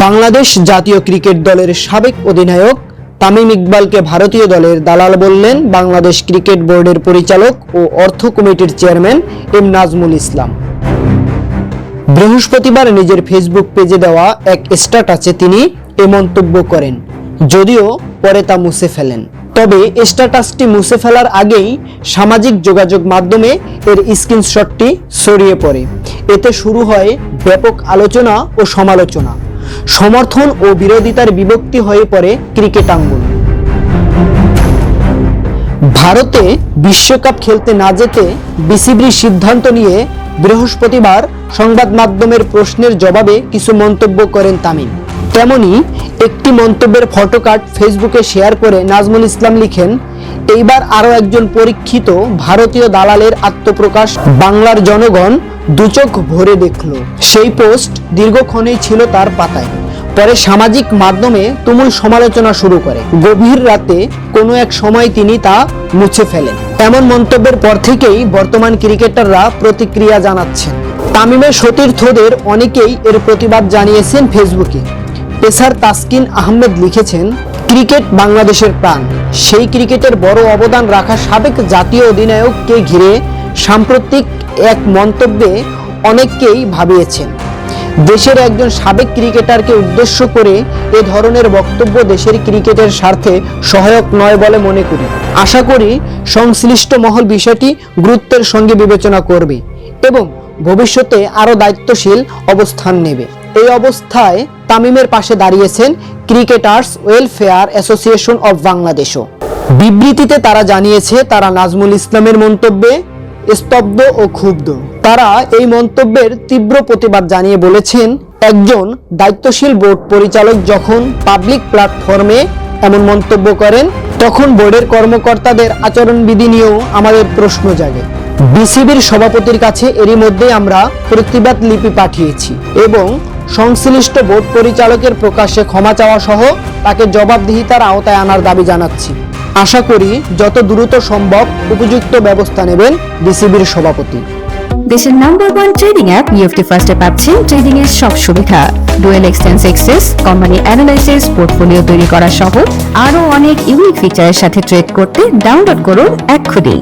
বাংলাদেশ জাতীয় ক্রিকেট দলের সাবেক অধিনায়ক তামিম ইকবালকে ভারতীয় দলের দালাল বললেন বাংলাদেশ ক্রিকেট বোর্ডের পরিচালক ও অর্থ কমিটির চেয়ারম্যান এম নাজমুল ইসলাম। বৃহস্পতিবার নিজের ফেসবুক পেজে দেওয়া এক স্ট্যাটাসে তিনি এ মন্তব্য করেন, যদিও পরে তা মুছে ফেলেন। তবে স্ট্যাটাসটি মুছে ফেলার আগেই সামাজিক যোগাযোগ মাধ্যমে এর স্ক্রিনশটটি ছড়িয়ে পড়ে। এতে শুরু হয় ব্যাপক আলোচনা ও সমালোচনা। সমর্থন ও বিরোধিতার বিভক্তি হয়ে পড়ে ক্রিকেট আঙ্গন। ভারতে বিশ্বকাপ খেলতে না যেতে বিসিবির সিদ্ধান্ত নিয়ে বৃহস্পতিবার সংবাদ মাধ্যমের প্রশ্নের জবাবে কিছু মন্তব্য করেন তামিম। তেমনি একটি মন্তব্যের ফটোকার্ড ফেসবুকে শেয়ার করে নাজমুল ইসলাম লিখেন, এইবার আরও একজন পরীক্ষিত ভারতীয় দালালের আত্মপ্রকাশ বাংলার জনগণ দুচোখ ভরে দেখল। সেই পোস্ট দীর্ঘক্ষণেই ছিল তার পাতায়। পরে সামাজিক মাধ্যমে তুমুল সমালোচনা শুরু করে। গভীর রাতে কোনো এক সময় তিনি তা মুছে ফেলেন। এমন মন্তব্যের পর থেকেই বর্তমান ক্রিকেটাররা প্রতিক্রিয়া জানাচ্ছেন। তামিমের সতীর্থদের অনেকেই এর প্রতিবাদ জানিয়েছেন ফেসবুকে। পেসার তাসকিন আহমেদ লিখেছেন, ক্রিকেট বাংলাদেশের প্রাণ। সেই ক্রিকেটের বড় অবদান রাখা সাবেক জাতীয় অধিনায়ককে ঘিরে সাম্প্রতিক এক মন্তব্যে অনেককেই ভাবিয়েছেন। দেশের একজন সাবেক ক্রিকেটারকে উদ্দেশ্য করে এ ধরনের বক্তব্য দেশের ক্রিকেটের স্বার্থে সহায়ক নয় বলে মনে করি। আশা করি সংশ্লিষ্ট মহল বিষয়টি গুরুত্বের সঙ্গে বিবেচনা করবে এবং ভবিষ্যতে আরও দায়িত্বশীল অবস্থান নেবে। এই অবস্থায় তামিমের পাশে দাঁড়িয়েছেন ক্রিকেটার্স ওয়েলফেয়ার অ্যাসোসিয়েশন অব বাংলাদেশও। বিবৃতিতে তারা জানিয়েছে, তারা নাজমুল ইসলামের মন্তব্যে স্তব্ধ ও ক্ষুব্ধ। তারা এই মন্তব্যের তীব্র প্রতিবাদ জানিয়ে বলেছেন, একজন দায়িত্বশীল বোর্ড পরিচালক যখন পাবলিক প্ল্যাটফর্মে এমন মন্তব্য করেন, তখন বোর্ডের কর্মকর্তাদের আচরণবিধি নিয়েও আমাদের প্রশ্ন জাগে। বিসিবির সভাপতির কাছে এরই মধ্যে আমরা প্রতিবাদ লিপি পাঠিয়েছি এবং সংশ্লিষ্ট বোর্ড পরিচালকের প্রকাশ্যে ক্ষমা চাওয়া সহ তাকে জবাবদিহিতার আওতায় আনার দাবি জানাচ্ছি। আশা করি যত দ্রুত সম্ভব উপযুক্ত ব্যবস্থা নেবেন বিসিবির সভাপতি। দেশের নাম্বার 1 ট্রেডিং অ্যাপ নিফটি ফার্স্টে পাচ্ছেন ট্রেডিং এর সব সুবিধা, dual exchange access, company analysis, portfolio তৈরি করা সহ আরো অনেক ইউনিক ফিচারের সাথে ট্রেড করতে ডাউনলোড করুন এক্ষুনি।